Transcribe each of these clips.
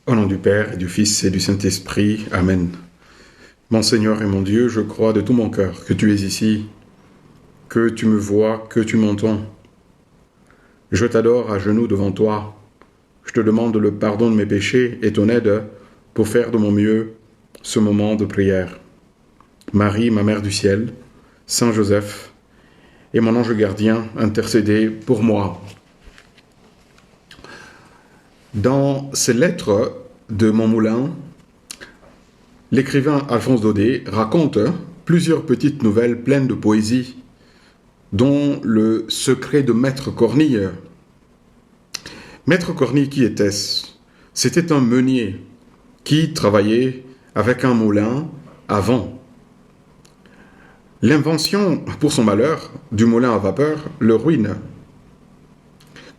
Au nom du Père, et du Fils, et du Saint-Esprit. Amen. Mon Seigneur et mon Dieu, je crois de tout mon cœur que tu es ici, que tu me vois, que tu m'entends. Je t'adore à genoux devant toi. Je te demande le pardon de mes péchés et ton aide pour faire de mon mieux ce moment de prière. Marie, ma Mère du ciel, Saint Joseph et mon ange gardien, intercédez pour moi. Dans ces lettres de Montmoulin, l'écrivain Alphonse Daudet raconte plusieurs petites nouvelles pleines de poésie, dont le secret de Maître Cornille. Maître Cornille, qui était-ce? C'était un meunier qui travaillait avec un moulin à vent. L'invention, pour son malheur, du moulin à vapeur le ruine,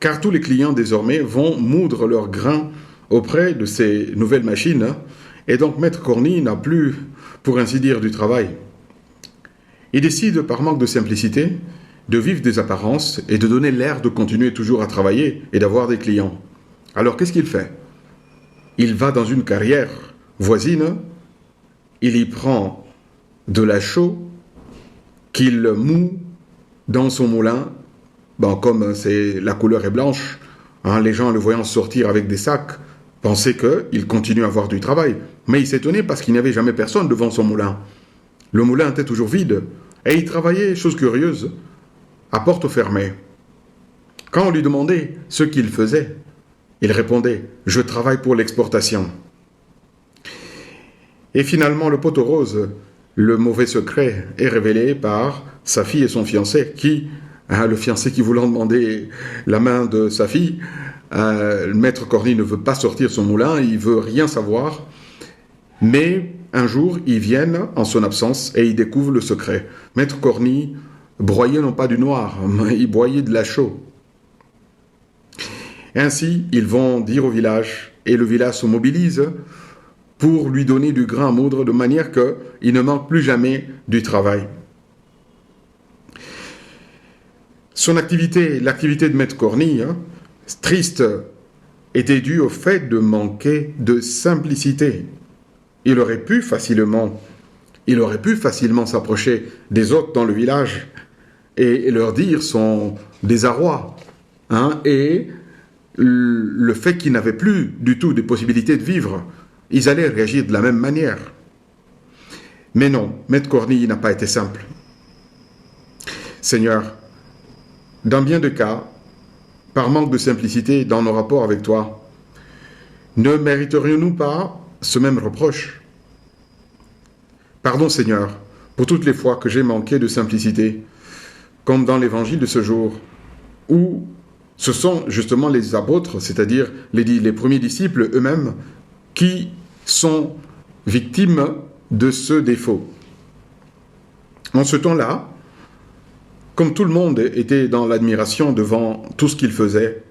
car tous les clients désormais vont moudre leurs grains auprès de ces nouvelles machines, et donc Maître Cornille n'a plus, pour ainsi dire, du travail. Il décide, par manque de simplicité, de vivre des apparences et de donner l'air de continuer toujours à travailler et d'avoir des clients. Alors qu'est-ce qu'il fait? Il va dans une carrière voisine, il y prend de la chaux qu'il moud dans son moulin. Bon, comme la couleur est blanche, les gens le voyant sortir avec des sacs pensaient qu'il continue à avoir du travail. Mais il s'étonnait parce qu'il n'y avait jamais personne devant son moulin. Le moulin était toujours vide. Et il travaillait, chose curieuse, à porte fermée. Quand on lui demandait ce qu'il faisait, il répondait « Je travaille pour l'exportation ». Et finalement, le pot aux roses, le mauvais secret, est révélé par sa fille et son fiancé, le fiancé qui voulant demander la main de sa fille, le Maître Cornille ne veut pas sortir son moulin, il veut rien savoir, mais un jour, ils viennent en son absence et ils découvrent le secret. Maître Cornille broyait non pas du noir, mais il broyait de la chaux. Ainsi, ils vont dire au village, et le village se mobilise pour lui donner du grain à moudre de manière qu'il ne manque plus jamais du travail. Son activité, l'activité de Maître Cornille, triste, était due au fait de manquer de simplicité. Il aurait pu facilement s'approcher des autres dans le village et leur dire son désarroi, et le fait qu'ils n'avaient plus du tout de possibilité de vivre. Ils allaient réagir de la même manière. Mais non, Maître Cornille n'a pas été simple. Seigneur, dans bien de cas, par manque de simplicité dans nos rapports avec toi, ne mériterions-nous pas ce même reproche? Pardon, Seigneur, pour toutes les fois que j'ai manqué de simplicité, comme dans l'évangile de ce jour, où ce sont justement les apôtres, c'est-à-dire les premiers disciples eux-mêmes, qui sont victimes de ce défaut. En ce temps-là, comme tout le monde était dans l'admiration devant tout ce qu'il faisait,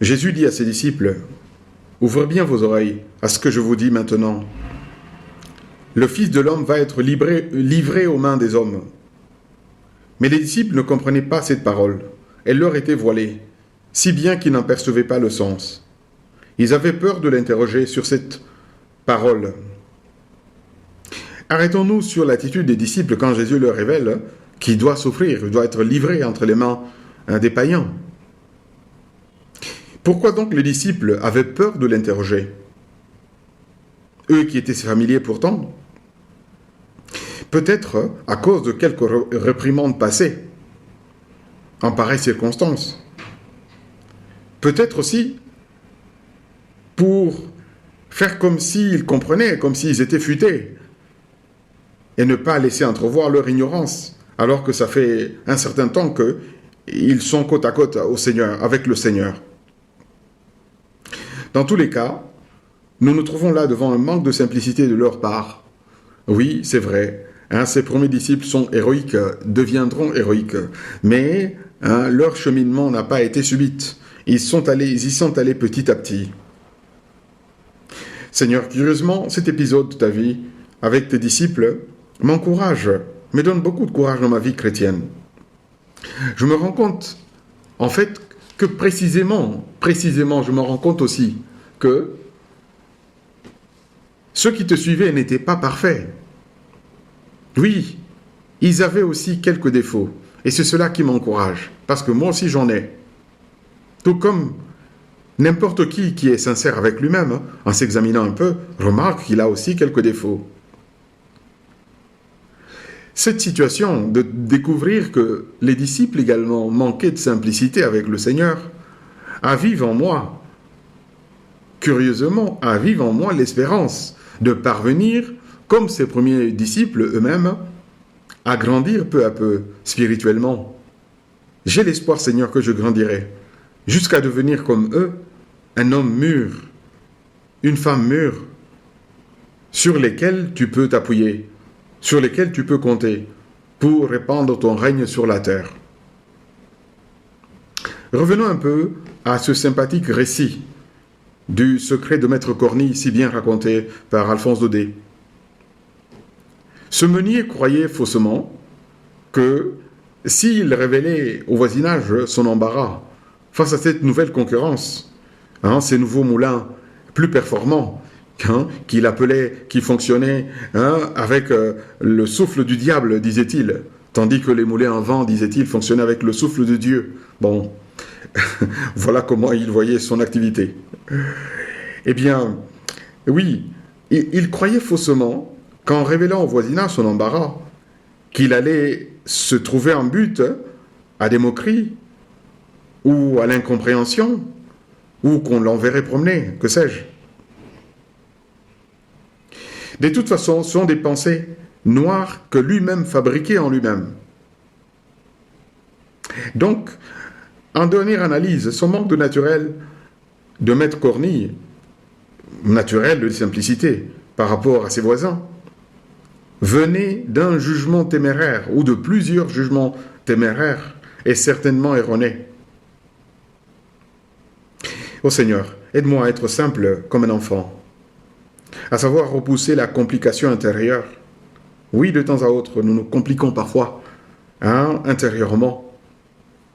Jésus dit à ses disciples, « Ouvrez bien vos oreilles à ce que je vous dis maintenant. Le Fils de l'homme va être livré aux mains des hommes. » Mais les disciples ne comprenaient pas cette parole. Elle leur était voilée, si bien qu'ils n'en percevaient pas le sens. Ils avaient peur de l'interroger sur cette parole. Arrêtons-nous sur l'attitude des disciples quand Jésus leur révèle qu'il doit souffrir, il doit être livré entre les mains des païens. Pourquoi donc les disciples avaient peur de l'interroger? Eux qui étaient familiers pourtant. Peut-être à cause de quelques réprimandes passées en pareille circonstance. Peut-être aussi pour faire comme s'ils comprenaient, comme s'ils étaient futés, et ne pas laisser entrevoir leur ignorance, alors que ça fait un certain temps qu'ils sont côte à côte au Seigneur, avec le Seigneur. Dans tous les cas, nous nous trouvons là devant un manque de simplicité de leur part. Oui, c'est vrai, ces premiers disciples sont héroïques, deviendront héroïques, mais leur cheminement n'a pas été subite. Ils y sont allés petit à petit. Seigneur, curieusement, cet épisode de ta vie avec tes disciples m'encourage, me donne beaucoup de courage dans ma vie chrétienne. Je me rends compte, en fait, que précisément, je me rends compte aussi que ceux qui te suivaient n'étaient pas parfaits. Oui, ils avaient aussi quelques défauts. Et c'est cela qui m'encourage, parce que moi aussi j'en ai. Tout comme n'importe qui est sincère avec lui-même, en s'examinant un peu, remarque qu'il a aussi quelques défauts. Cette situation de découvrir que les disciples également manquaient de simplicité avec le Seigneur avive en moi, curieusement, avive en moi l'espérance de parvenir, comme ces premiers disciples eux-mêmes, à grandir peu à peu spirituellement. J'ai l'espoir, Seigneur, que je grandirai jusqu'à devenir comme eux, un homme mûr, une femme mûre, sur lesquels tu peux t'appuyer, sur lesquels tu peux compter pour répandre ton règne sur la terre. Revenons un peu à ce sympathique récit du secret de Maître Cornille, si bien raconté par Alphonse Daudet. Ce meunier croyait faussement que s'il révélait au voisinage son embarras face à cette nouvelle concurrence, ces nouveaux moulins plus performants, qu'il appelait, qui fonctionnaient avec le souffle du diable, disait-il, tandis que les moulins en vent, disait-il, fonctionnaient avec le souffle de Dieu. Bon, voilà comment il voyait son activité. Eh bien, oui, il croyait faussement qu'en révélant au voisinage son embarras, qu'il allait se trouver en but à des moqueries ou à l'incompréhension, ou qu'on l'enverrait promener, que sais-je. De toute façon, ce sont des pensées noires que lui-même fabriquait en lui-même. Donc, en dernière analyse, son manque de naturel de Maître Cornille, naturel de simplicité par rapport à ses voisins, venait d'un jugement téméraire ou de plusieurs jugements téméraires et certainement erronés. Ô Seigneur, aide-moi à être simple comme un enfant, à savoir repousser la complication intérieure. Oui, de temps à autre, nous nous compliquons parfois intérieurement.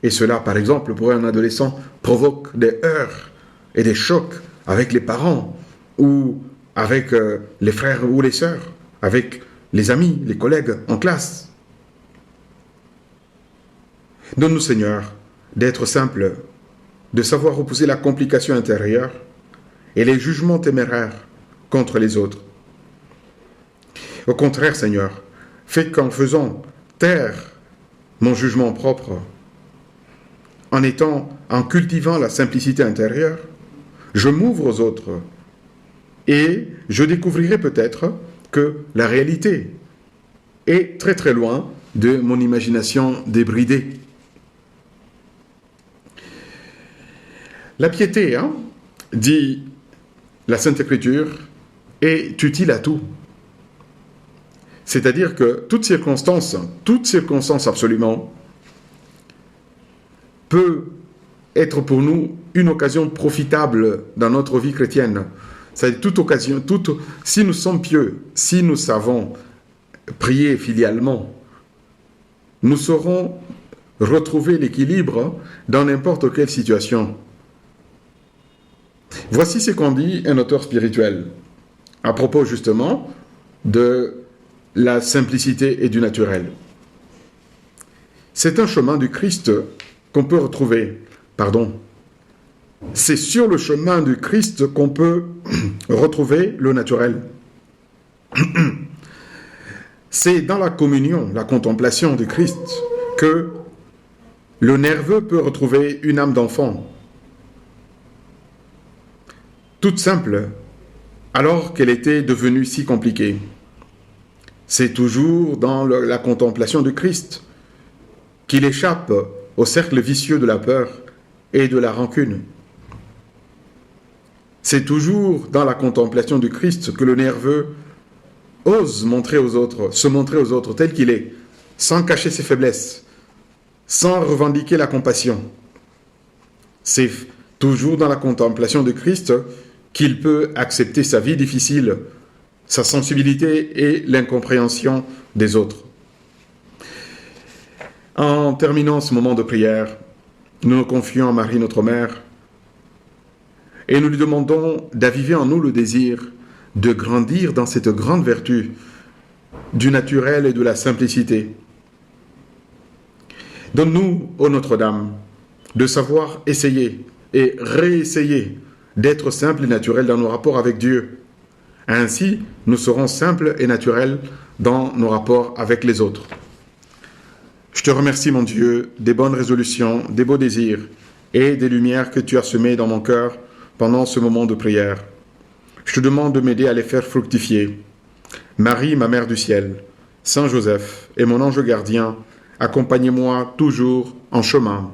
Et cela, par exemple, pour un adolescent, provoque des heurts et des chocs avec les parents ou avec les frères ou les sœurs, avec les amis, les collègues en classe. Donne-nous, Seigneur, d'être simple, de savoir repousser la complication intérieure et les jugements téméraires contre les autres. Au contraire, Seigneur, fais qu'en faisant taire mon jugement propre, en cultivant la simplicité intérieure, je m'ouvre aux autres et je découvrirai peut-être que la réalité est très très loin de mon imagination débridée. La piété, dit la Sainte Écriture, est utile à tout. C'est-à-dire que toute circonstance absolument, peut être pour nous une occasion profitable dans notre vie chrétienne. C'est-à-dire toute occasion, si nous sommes pieux, si nous savons prier filialement, nous saurons retrouver l'équilibre dans n'importe quelle situation. Voici ce qu'en dit un auteur spirituel à propos justement de la simplicité et du naturel. C'est un chemin du Christ qu'on peut retrouver, c'est sur le chemin du Christ qu'on peut retrouver le naturel. C'est dans la communion, la contemplation du Christ, que le nerveux peut retrouver une âme d'enfant, toute simple, alors qu'elle était devenue si compliquée. C'est toujours dans la contemplation du Christ qu'il échappe au cercle vicieux de la peur et de la rancune. C'est toujours dans la contemplation du Christ que le nerveux ose se montrer aux autres tel qu'il est, sans cacher ses faiblesses, sans revendiquer la compassion. C'est toujours dans la contemplation du Christ qu'il peut accepter sa vie difficile, sa sensibilité et l'incompréhension des autres. En terminant ce moment de prière, nous nous confions à Marie, notre Mère, et nous lui demandons d'aviver en nous le désir de grandir dans cette grande vertu du naturel et de la simplicité. Donne-nous, ô Notre-Dame, de savoir essayer et réessayer d'être simple et naturel dans nos rapports avec Dieu. Ainsi, nous serons simples et naturels dans nos rapports avec les autres. Je te remercie, mon Dieu, des bonnes résolutions, des beaux désirs et des lumières que tu as semées dans mon cœur pendant ce moment de prière. Je te demande de m'aider à les faire fructifier. Marie, ma Mère du ciel, Saint Joseph et mon ange gardien, accompagnez-moi toujours en chemin.